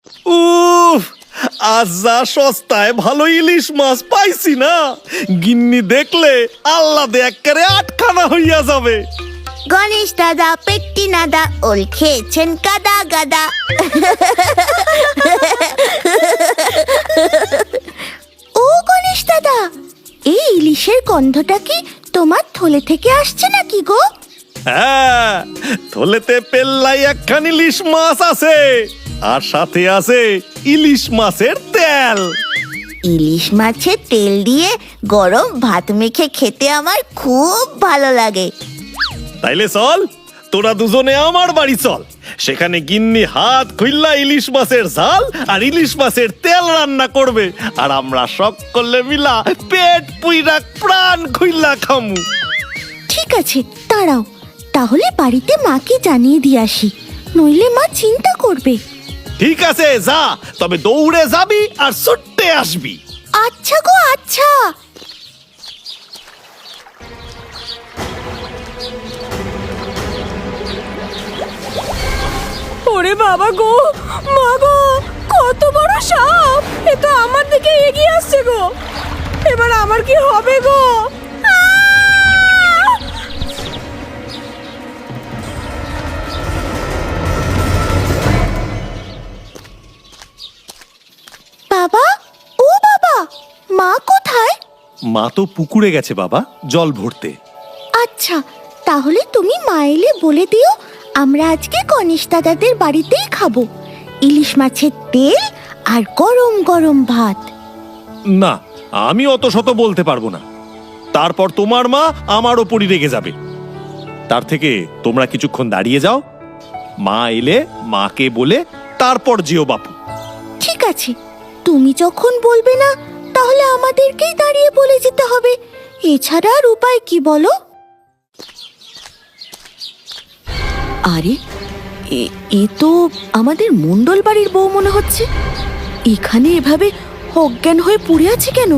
উফ, আজ যা সস্তায় ভালো ইলিশ মাছ পাইছি না, গিন্নি দেখলে আল্লাদে এক্কারে আটখানা হইয়া যাবে। গণেশ দাদা পেট্টি নাদা ওল খেয়েছেন কাদা গাদা। ও গণেশ দাদা, এই ইলিশের গন্ধটা কি তোমার থলে থেকে আসছে নাকি গো? হ্যাঁ, থলেতে পেল্লাই একখান ইলিশ মাছ আছে, আর সাথে আছে ইলিশ মাছের তেল। ইলিশ মাছের তেল দিয়ে গরম ভাত মেখে খেতে আমার খুব ভালো লাগে। তাইলে চল, তোরা দুজনে আমার বাড়ি চল, সেখানে গিন্নি হাত খুইল্লা ইলিশ মাছের ঝাল আর ইলিশ মাছের তেল রান্না করবে, আর আমরা সকলে মিলা পেট পুইরা প্রাণ খুইল্লা খামু। ঠিক আছে, দাঁড়াও, তাহলে বাড়িতে মাকে জানিয়ে দিয়ে আসি, নইলে মা চিন্তা করবে। ঠিক আছে, যা, তবে দৌড়ে যাবি আর ছুটতে আসবি। আচ্ছা গো, আচ্ছা। ওরে বাবা গো, মা গো, কত বড় সাপ! এ তো আমার দিকে এগিয়ে আসছে গো, এবার আমার কি হবে গো? বাবা, ও বাবা, মা কোথায়? মা তো পুকুরে গেছে বাবা, জল ভরতে। আচ্ছা, তাহলে তুমি মা এলে বলে দিও আমরা আজকে গণেশ দাদাদের বাড়িতেই খাবো, ইলিশ মাছের তেল আর গরম গরম ভাত। না, আমি অত শত বলতে পারবো না, তারপর তোমার মা আমার ওপরই রেগে যাবে। তার থেকে তোমরা কিছুক্ষণ দাঁড়িয়ে যাও, মা এলে মাকে বলে তারপর যেও বাপু। ঠিক আছে, তুমি যখন বলবে না, তাহলে আমাদেরকেই দাঁড়িয়ে বলে যেতে হবে, এছাড়া আর উপায় কি বলো? আরে, এ তো আমাদের মন্ডল বাড়ির বউ মনে হচ্ছে। এখানে এভাবে অজ্ঞান হয়ে পড়ে আছে কেন?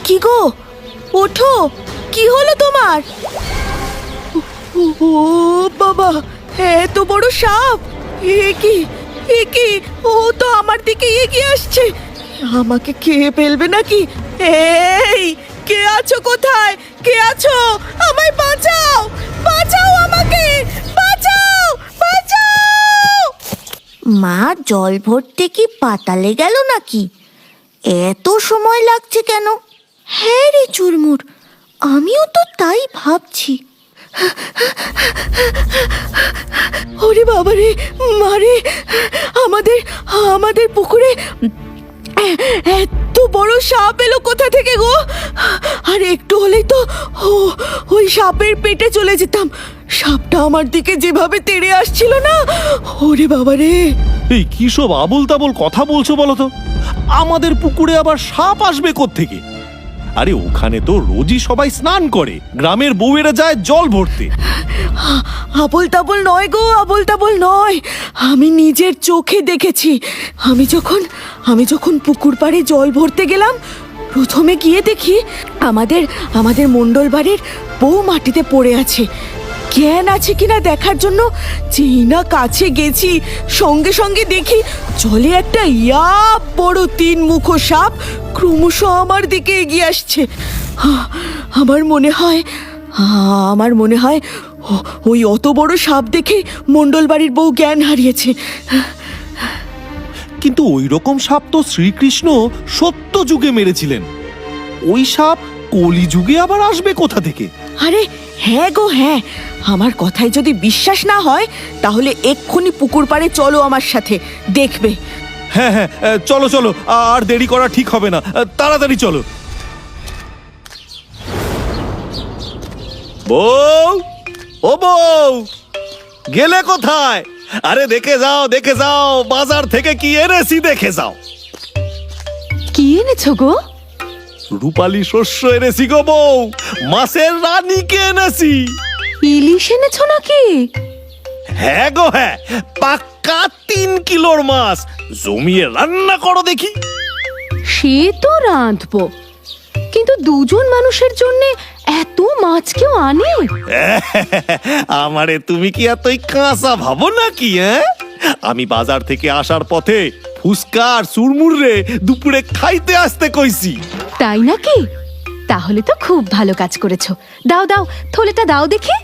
কি গো, ওঠো, কি হলো তোমার? ও বাবা, এত বড় সাপ! এ কি, ও তো আমার দিকে এগিয়ে আসছে, আমাকে খেয়ে ফেলবে নাকি? এই, কে আছো কোথায়? কে আছো? আমায় বাঁচাও, বাঁচাও আমাকে, বাঁচাও, বাঁচাও! মা জল ভরতে কি পাতালে গেল নাকি? এত সময় লাগছে কেন? হ্যাঁ রে চুরমুর, আমিও তো তাই ভাবছি। ওরে বাবা রে, মারে, আমাদের পুকুরে এত বড় সাপ এলো কোথা থেকে গো? আর একটু হলেই তো ওই সাপের পেটে চলে যেতাম। সাপটা আমার দিকে যেভাবে তেড়ে আসছিল না, ওরে বাবা রে! এই কি সব আবোল তাবোল কথা বলছো বলো তো? আমাদের পুকুরে আবার সাপ আসবে কোত্থেকে? আরে ওখানে তো রোজই সবাই স্নান করে, গ্রামের বউয়েরা যায় জল ভরতে। আবোল তাবোল নয় গো, আবোল তাবোল নয়, আমি নিজের চোখে দেখেছি। আমি যখন পুকুর পাড়ে জল ভরতে গেলাম, প্রথমে গিয়ে দেখি আমাদের মণ্ডল বাড়ির বউ মাটিতে পড়ে আছে। জ্ঞান আছে কিনা দেখার জন্য যেই না কাছে গেছি, সঙ্গে সঙ্গে দেখি জলে একটা বড় 3 মুখো সাপ ক্রমশ আমার দিকে এগিয়ে আসছে। আমার মনে হয় ওই অত বড় সাপ দেখে মণ্ডল বাড়ির বউ জ্ঞান হারিয়েছে। কিন্তু ওই রকম সাপ তো শ্রীকৃষ্ণ সত্য যুগে মেরেছিলেন, ওই সাপ কলি যুগে আবার আসবে কোথা থেকে? আরে হ্যাঁ গো, হ্যাঁ, আমার কথায় যদি বিশ্বাস না হয় তাহলে এক্ষুনি পুকুর পাড়ে চলো আমার সাথে, দেখবে। হ্যাঁ হ্যাঁ, চলো চলো, আর দেরি করা ঠিক হবে না, তাড়াতাড়ি চলো। বউ, ও বউ, গেলে কোথায়? আরে দেখে যাও, বাজার থেকে কি এনেছি দেখে যাও। কি এনেছো গো? রূপালী শস্য এনেছি গো বউ, মাছের রানীকে এনেছি। ইলিশ এনেছো নাকি? হ্যাঁ গো হ্যাঁ, পাক্কা 3 কিলোর মাছ, জমিয়ে রান্না করো দেখি। সে তো রাঁধবো, কিন্তু 2 মানুষের জন্য এত মাছ কেউ আনে? আমারে তুমি কি এতই কাঁচা ভাবো নাকি? আমি বাজার থেকে আসার পথে ফুসকা আর চুরমুর দুপুরে খাইতে আসতে কইছি। তাই নাকি? তাহলে তো খুব ভালো কাজ করেছো। দাও দাও, থলেটা দাও দেখি।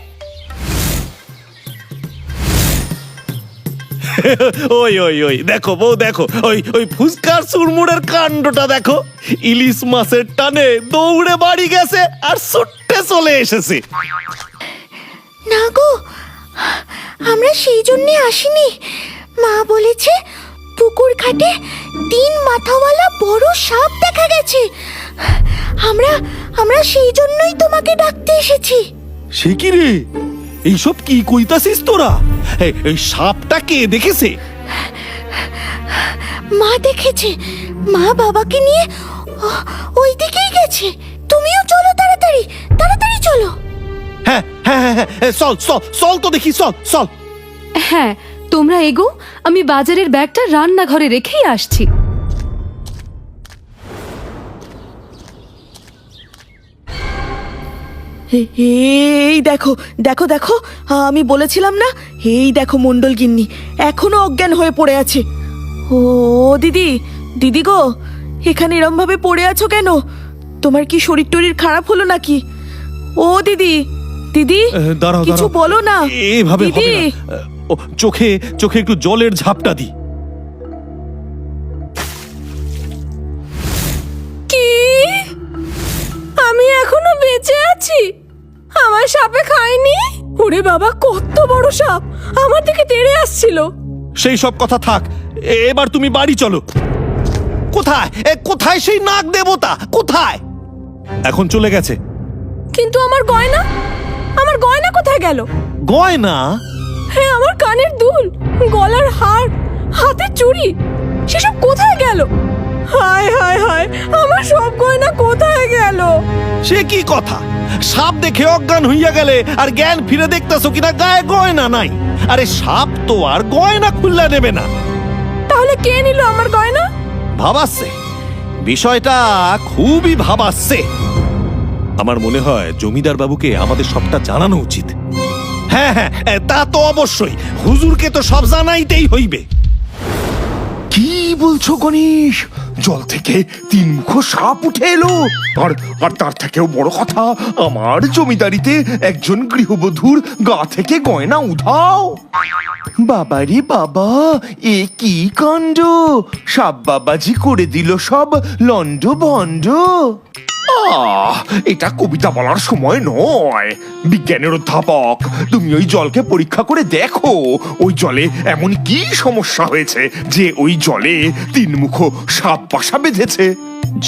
ওই ওই ওই দেখো বউ, দেখো ওই ওই ফুসকার চুরমুরের কাণ্ডটা দেখো। ইলিশ মাছের টানে দৌড়ে বাড়ি গেছে আর ছুটে চলে এসেছে। না গো, আমরা সেই জন্যে আসিনি। মা বলেছে পুকুর ঘাটে 3 মাথাওয়ালা বড় সাপ দেখা গেছে। আমরা সেই জন্যই তোমাকে ডাকতে এসেছি। সে কি রে, এইসব কি কইতাছিস তোরা? এই সাপটা কে দেখেছে? মা দেখেছে। মা বাবাকে নিয়ে ওই দিকেই গেছে। তুমিও চলো, তাড়াতাড়ি তাড়াতাড়ি চলো। হ্যাঁ হ্যাঁ হ্যাঁ হ্যাঁ, চল চল চল তো দেখি, চল চল। হ্যাঁ, তোমরা এগো, আমি বাজারের ব্যাগটা রান্নাঘরে রেখেই আসছি। এই দেখো দেখো দেখো, আমি বলেছিলাম না, এই দেখো মণ্ডল গিন্নি এখনো অজ্ঞান হয়ে পড়ে আছে। ও দিদি, দিদি গো, এখানে এরম ভাবে পড়ে আছো কেন? তোমার কি শরীর টরীর খারাপ হলো নাকি? ও দিদি, দিদি দাঁড়াও কিছু দাঁড়াও, বলো না। এভাবে হবে দিদি, না। ও, চোখে চোখে একটু জলের ঝাপটা দি। কি? আমি এখনো বেঁচে আছি? আমার সাপে খায়নি? ওরে বাবা, কত বড় সাপ আমার দিকে তেড়ে আসছিল। সেই সব কথা থাক, এবার তুমি বাড়ি চলো। কোথায় কোথায় সেই নাগ দেবতা? কোথায়? এখন চলে গেছে। কিন্তু আমার গয়না, আমার গয়না কোথায় গেল? গয়না? হ্যাঁ, আমার কানের দুল, গলার হার, হাতের চুড়ি, সেসব কোথায় গেল? হায় হায় হায়, আমার সব গয়না কোথায় গেল? সে কি কথা? সাপ দেখে অজ্ঞান হইয়া গেলে আর জ্ঞান ফিরে দেখতেছো কিনা গায়ে গয়না নাই? আরে সাপ তো আর গয়না খুললা নেবে না। তাহলে কে নিল আমার গয়না? ভাবাচ্ছে, বিষয়টা খুবই ভাবাচ্ছে। আমার মনে হয় জমিদার বাবুকে আমাদের সবটা জানানো উচিত। হ্যাঁ হ্যাঁ, তা তো অবশ্যই। হুজুরকে তো সব জানাইতেই হইবে। কি বলছো গণেশ? জল থেকে 3 মুখ সাপ উঠে এলো, আর আর তার থেকেও বড় কথা, আমার জমিদারিতে একজন গৃহবধূর গা থেকে গয়না উধাও। বাবারে বাবা, এ কি কাণ্ড! সাপ বাবাজি করে দিল সব লন্ড ভন্ড। এটা কবিতা বলার সময় নয়। বিজ্ঞানের অধ্যাপক, তুমি ওই জলকে পরীক্ষা করে দেখো, ওই জলে এমন কি সমস্যা হয়েছে যে ওই জলে 3 মুখ সাপ বাসা বেঁধেছে।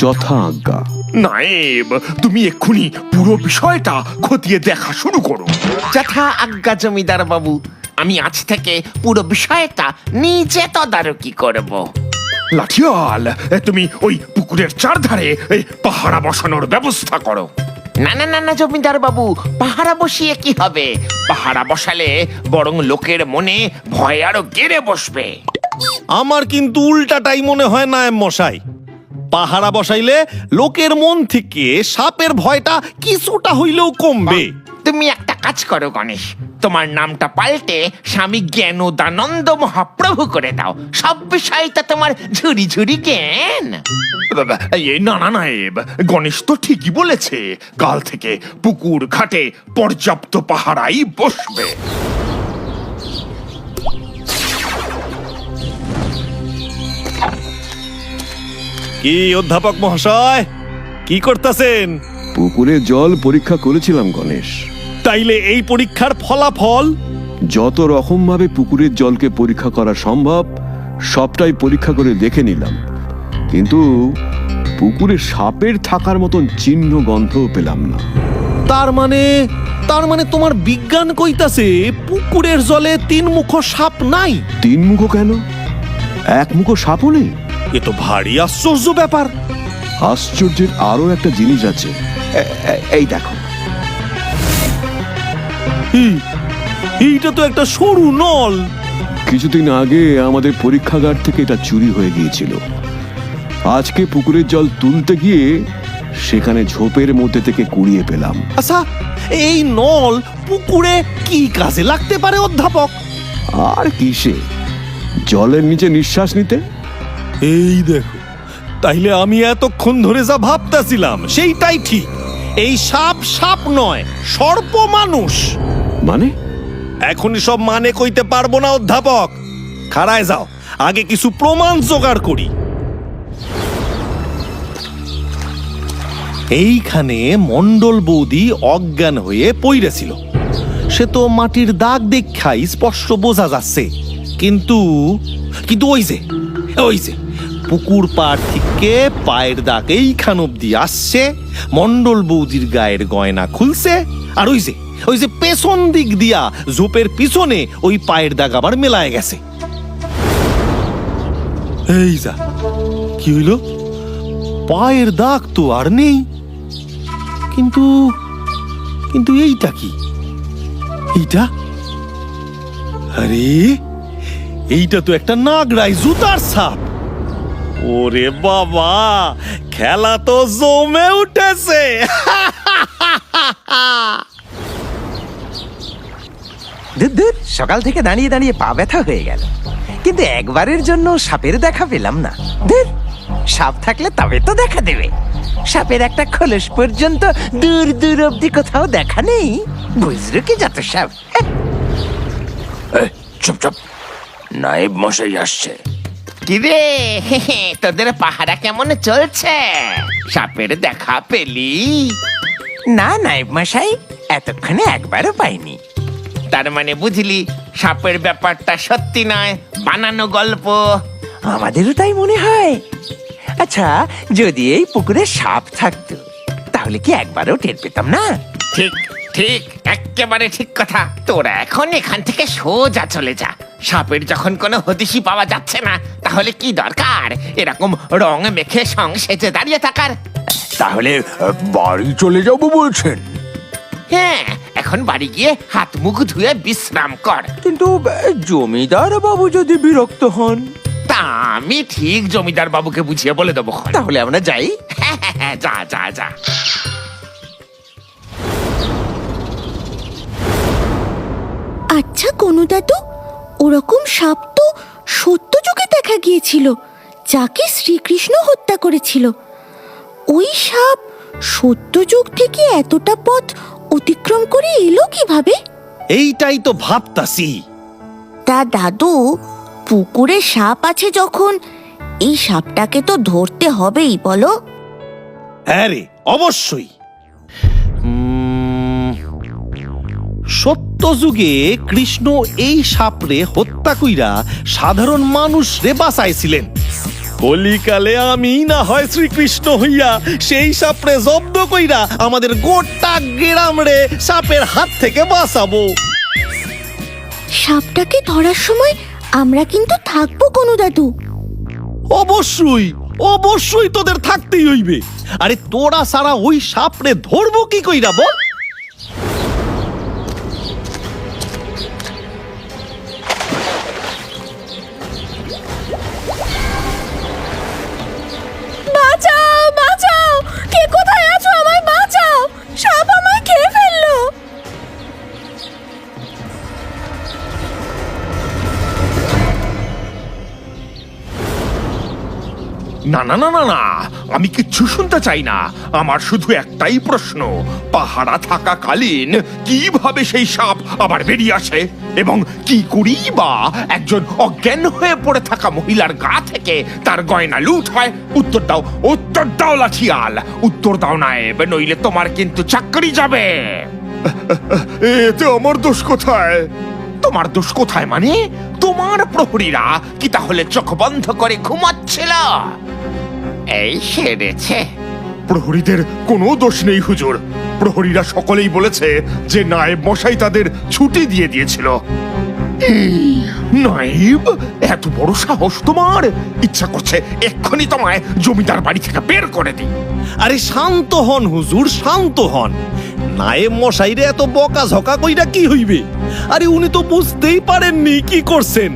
যথা আজ্ঞা। নায়েব, তুমি এক্ষুনি পুরো বিষয়টা খতিয়ে দেখা শুরু করো। যথা আজ্ঞা জমিদার বাবু, আমি আজ থেকে পুরো বিষয়টা নিজে তদারকি করব। লাঠিয়াল, তুমি ওই পুকুরের চারধারে পাহারা বসানোর ব্যবস্থা করো। না না না না জমিদার বাবু, পাহারা বসিয়ে কি হবে? পাহারা বসালে বরং লোকের মনে ভয় আরো গেড়ে বসবে। আমার কিন্তু উল্টাটাই মনে হয় নায়েব মশাই। পাহারা বসাইলে লোকের মন থেকে সাপের ভয়টা কিছুটা হইলেও কমবে। তুমি একটা কাজ করো গণেশ, তোমার নামটা পাল্টে স্বামী জ্ঞানোদানন্দ মহাপ্রভু করে দাও। সব বিষয়টা তোমার ঝুরি ঝুরি জ্ঞান। না না নায়েব, গণেশ তো ঠিকই বলেছে। কাল থেকে পুকুর ঘাটে পর্যাপ্ত পাহারাই বসবে। কি অধ্যাপক মহাশয়, কি করতেছেন? পুকুরের জল পরীক্ষা করেছিলাম গণেশ। তাইলে এই পরীক্ষার ফলাফল? যত রকম ভাবে পুকুরের জলকে পরীক্ষা করা সম্ভব সবটাই পরীক্ষা করে দেখে নিলাম, কিন্তু পুকুরে সাপের থাকার মতন চিহ্ন গন্ধও পেলাম না। তার মানে তোমার বিজ্ঞান কইতাছে পুকুরের জলে 3 মুখ সাপ নাই? 3 মুখো কেন, 1 মুখো সাপও নেই। এ তো ভারী আশ্চর্য ব্যাপার। আশ্চর্যের আরো একটা জিনিস আছে, এই দেখো। এইটা তো একটা সরু নল। কিছুদিন আগে আমাদের পরীক্ষাগার থেকে এটা চুরি হয়ে গিয়েছিল। আজকে পুকুরের জল তুলতে গিয়ে সেখানে ঝোপের মধ্যে থেকে কুড়িয়ে পেলাম। আচ্ছা, এই নল পুকুরে কি কাজে লাগতে পারে অধ্যাপক? আর কিসে, জলের নিচে নিঃশ্বাস নিতে? এই দেখো, তাইলে আমি এতক্ষণ ধরে যা ভাবতাছিলাম সেইটাই ঠিক। এই সাপ সাপ নয়, সর্প মানুষ। মানে? এখনই সব মানে কইতে পারবো না অধ্যাপক, খাড়ায় যাও, আগে কিছু প্রমাণ জোগাড় করি। এইখানে মণ্ডল বৌদি অজ্ঞান হয়ে পইরেছিল, সে তো মাটির দাগ দেখাই স্পষ্ট বোঝা যাচ্ছে। কিন্তু কিন্তু ওই যে পুকুর পাড় থেকে পায়ের দাগ এইখান অব্দি আসছে, মণ্ডল বৌদির গায়ের গয়না খুলছে, আর ওই যে পেছন দিক দিয়া ঝোপের পিছনে ওই পায়ের দাগ আবার মেলায় গেছে। এই যা, কি হইল? পায়ের দাগ তো আর নেই, কিন্তু কিন্তু এইটা কি? এইটা, আরে এইটা তো একটা নাগরাই জুতার ছাপ। ওরে বাবা, খেলা তো জমে উঠেছে। ধুর, সকাল থেকে দাঁড়িয়ে দাঁড়িয়ে পা ব্যথা হয়ে গেল, কিন্তু একবারের জন্য সাপের দেখা পেলাম না। ধুর, সাপ থাকলে তবে তো দেখা দেবে। সাপের একটা খোলস পর্যন্ত দূর দূর অব্দি কোথাও দেখা নেই। বুঝলো কি যত সাপ। চুপ চুপ, নায়েব মশাই আসছে। কিরে, তোদের পাহারা কেমন চলছে? সাপের দেখা পেলি? না নায়েব মশাই, এতক্ষণে একবারও পাইনি। তার মানে বুঝলি সাপের ব্যাপারটা সত্যি নয়, বানানো গল্প। আমাদেরও তাই মনে হয়। আচ্ছা, যদি এই পুকুরে সাপ থাকতো তাহলে কি একবারও টের পেতাম না? ঠিক ঠিক, একেবারে ঠিক কথা। তোরা এখন এখান থেকে সোজা চলে যা। সাপের যখন কোনো হদিশই পাওয়া যাচ্ছে না, তাহলে কি দরকার এরকম রং মেখে সেজে দাঁড়িয়ে থাকার? তাহলে বাড়ি চলে যাবো বলছেন? হ্যাঁ, এখন বাড়ি গিয়ে হাত মুখ ধুয়ে বিশ্রাম কর। কিন্তু জমিদার বাবু যদি বিরক্ত হন? তা আমি ঠিক জমিদার বাবুকে বুঝিয়ে বলে দেবো। তাহলে আমরা যাই। হ্যাঁ, যা যা যা। আচ্ছা কোনু দাদু, ওরকম সাপ তো সত্য যুগে দেখা গিয়েছিল, যাকে শ্রীকৃষ্ণ হত্যা করেছিল। ওই সাপ সত্য যুগ থেকে এতটা পথ অতিক্রম করে এলো কিভাবে? এইটাই তো ভাবতাছি। তা দাদু, পুকুরে সাপ আছে যখন, এই সাপটাকে তো ধরতে হবেই, বলো? হ্যাঁ রে, অবশ্যই। সত্য যুগে কৃষ্ণ এই সাপরে হত্যা কইরা সাধারণ মানুষ রে বাঁচাইছিলেন। কলিকালে আমি না হয় শ্রীকৃষ্ণ হইয়া সেই সাপরে জব্দ কইরা আমাদের গোটা গ্রাম রে সাপের হাত থেকে বাঁচাবো। সাপটাকে ধরার সময় আমরা কিন্তু থাকবো কোনু দাদু। অবশ্যই অবশ্যই তোদের থাকতেই হইবে। আরে তোরা সারা ওই সাপরে ধরবো কি কইরা বল? বাঁচাও বাঁচাও, কে কোথায় আছো? আমায় বাঁচাও, সাপ আমায় খেয়ে ফেললো। না না না না না, আমি কিচ্ছু শুনতে চাই না। আমার শুধু একটাই প্রশ্ন, পাহারা থাকাকালীন কিভাবে সেই সাপ আবার বেরিয়ে আসে, এবং কি করি বা একজন অজ্ঞান হয়ে পড়ে থাকা মহিলার গা থেকে তার গয়না লুট হয়? উত্তর দাও লাঠিয়াল, উত্তর দাও নায়েব, নইলে তোমার কিন্তু চাকরি যাবে। এতে আমার দোষ কোথায়? তোমার দোষ কোথায় মানে? তোমার প্রহরীরা কি তাহলে চোখ বন্ধ করে ঘুমাচ্ছিল? এই সেরেছে। প্রহরীদের কোনো দোষ নেই হুজুর। প্রহরীরা সকলেই বলেছে যে নায়েব মশাই তাদের ছুটি দিয়ে দিয়েছিল। নায়েব, এত বড় সাহস তোমার! ইচ্ছা করছে এক্ষুনি তোমায় জমিদার বাড়ি থেকে বের করে দিই। আরে শান্ত হন হুজুর, শান্ত হন। নায়েব মশাইরে এত বকাঝকা কইরা কি হইবে? আরে উনি তো বুঝতেই পারেননি কি করছেন।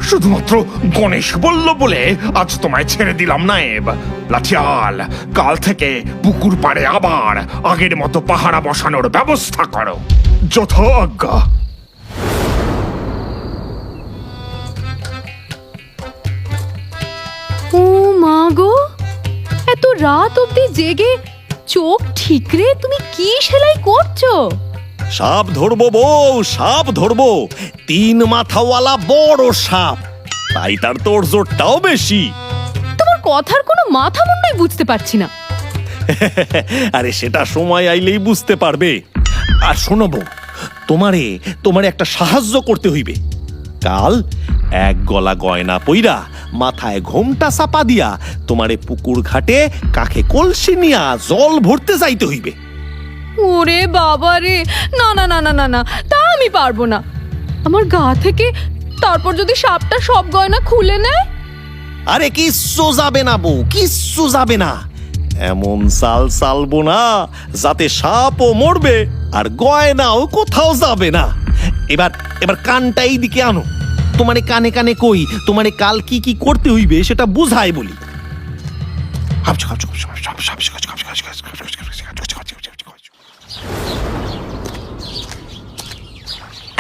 শুধুমাত্র গণেশ বলল বলে আজ তোমায় ছেড়ে দিলাম নায়েব। লাঠিয়াল, কাল থেকে পুকুর পাড়ে আবার আগের মতো পাহারা বসানোর ব্যবস্থা করো। যথা আজ্ঞা। ও মা গো, এত রাত অবধি জেগে চোখ ঠিকরে তুমি কি সেলাই করছো? সাপ ধরবো বউ, সাপ ধরবো। 3 মাথাওয়ালা বড় সাপ, তাই তার তোড়জোড়টাও বেশি। তোমার কথার কোনো মাথা মুন্ডই বুঝতে পারছি না। আরে সেটা সময় আইলেই বুঝতে পারবে। আর শোনো বউ, তোমারে একটা সাহায্য করতে হইবে। কাল 1 গলা গয়না পইরা মাথায় ঘোমটা চাপা দিয়া তোমারে পুকুর ঘাটে কাকে কলসি নিয়া জল ভরতে যাইতে হইবে। ওরে বাবা রে, না না না না না না, তা আমি পারবো না। আমার গা থেকে তারপর যদি সাপটা সব গয়না খুলে নেয়? আরে কিচ্ছু যাবে না বউ, কিচ্ছু যাবে না। এমন চাল চালবো না যাতে সাপও মরবে আর গয়নাও কোথাও যাবে না। এবার কানটা এই দিকে আনো, তোমারে কানে কানে কই, তোমারে কাল কি কি করতে হইবে সেটা বুঝাই বলি।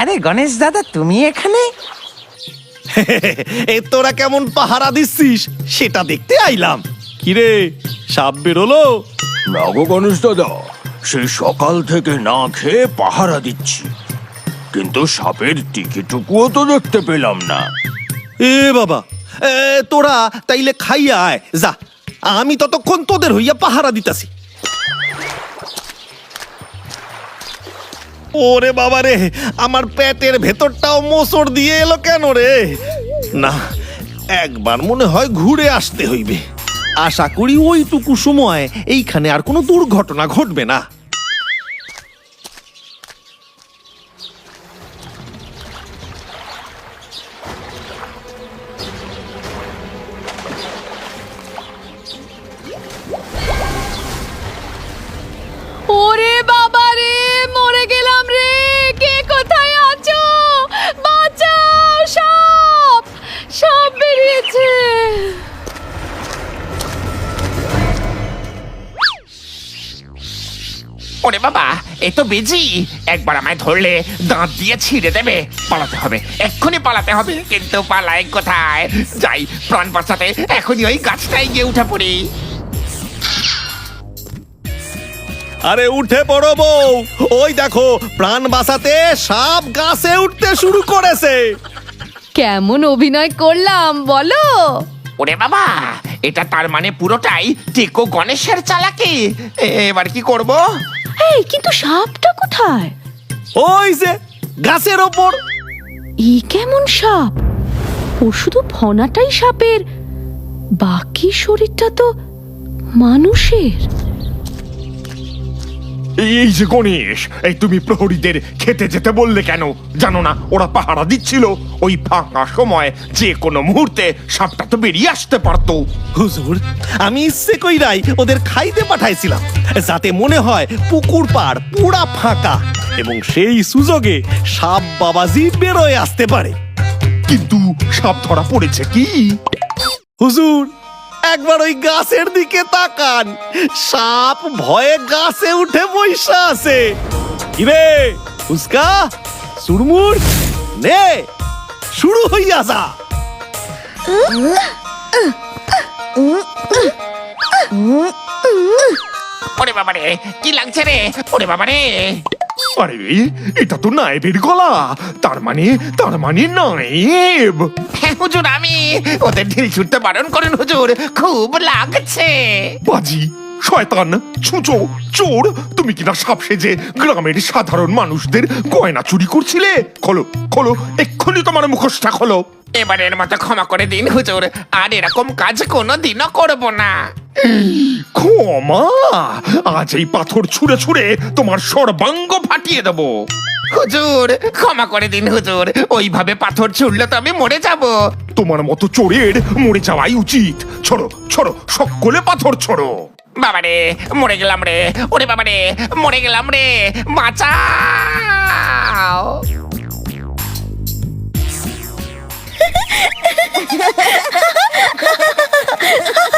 আরে গণেশ দাদা, তুমি এখানে? এ তোরা কেমন পাহারা দিচ্ছিস সেটা দেখতে আইলাম। কিরে, সাপ বেরোলো? না গো গণেশ দাদা, সেই সকাল থেকে না খেয়ে পাহারা দিচ্ছি, কিন্তু সাপের টিকিটুকুও তো দেখতে পেলাম না। এ বাবা, তোরা তাইলে খাইয়া আয় যা, আমি ততক্ষণ তোদের হইয়া পাহারা দিতাছি। ওরে বাবা রে, আমার পেটের ভেতরটাও মোচড় দিয়ে এলো কেন রে? না, একবার মনে হয় ঘুরে আসতে হইবে। আশা করি ওইটুকু সময় এইখানে আর কোনো দুর্ঘটনা ঘটবে না। ওরে বাবা রে, মরে গেলাম রে। কে কোথায় আছো? বাঁচাও, সাপ, সাপ বেরিয়েছে। ওরে বাবা, এ তো বেজি। একবার আমায় ধরলে দাঁত দিয়ে ছিঁড়ে দেবে। পালাতে হবে, এক্ষুনি পালাতে হবে। কিন্তু পালাই কোথায়? যাই, প্রাণ বাঁচাতে এখনই ওই গাছটাই গিয়ে উঠে পড়ি। আরে উঠে পড়ো বউ, ওই দেখো প্রাণ বাঁচাতে সাপ গাছে উঠতে শুরু করেছে। কেমন অভিনয় করলাম বলো? ওরে বাবা, এটা তার মানে পুরোটাই টেকো গণেশের চালাকি। এবার কি করব? এই, কিন্তু সাপটা কোথায়? ওই যে গাছের ওপর। এই কেমন সাপ? ও শুধু ফনাটাই সাপের, বাকি শরীরটা তো মানুষের। এই যে গণেশ, এই তুমি প্রহরীদের খেতে যেতে বললে কেন? জানো না ওরা পাহারা দিচ্ছিল? ওই ফাঁকা সময় যে কোনো মুহূর্তে সাপটা তো বেরিয়ে আসতে পারতো। হুজুর, আমি ইচ্ছে কইরাই ওদের খাইতে পাঠাইছিলাম, যাতে মনে হয় পুকুর পাড় পুরা ফাঁকা এবং সেই সুযোগে সাপ বাবাজি বেরোয় আসতে পারে। কিন্তু সাপ ধরা পড়েছে কি? হুজুর, একবার ওই গাছের দিকে তাকান, সাপ ভয়ে গাছে উঠে বইসা আছে। কিরে উস্কা, সুরমুর নে, শুরু হইয়া যা। ওরে বাবা রে, কি লাগছে রে? ওরে বাবা রে, আরে এটা তো নায়েবের গলা। তার মানে নায়েব। হ্যাঁ হুজুর, আমি। ওদের ঢিল ছুটতে বারণ করুন হুজুর, খুব লাগছে। বাজি, শয়তান, ছুঁচো, চোর, তুমি কিনা সাপ সেজে গ্রামের সাধারণ মানুষদের গয়না চুরি করছিলে? খোলো খোলো, এক্ষুনি তোমার মুখোশটা খোলো। এবারের মতো ক্ষমা করে দিন হুজুর, আর এরকম কাজ কোনোদিনও করব না। ক্ষমা? আজ এই পাথর ছুঁড়ে ছুঁড়ে তোমার সর্বাঙ্গ ফাটিয়ে দেবো। হুজুর, ক্ষমা করে দিন হুজুর, ওইভাবে পাথর ছুড়লে তো আমি মরে যাব। তোমার মতো চোরের মরে যাওয়াই উচিত। ছড়ো ছড়ো, সকলে পাথর ছড়ো। বাবারে, মরে গেলাম রে। ওরে বাবারে, মরে গেলাম রে। বাঁচাও। Ha ha ha ha!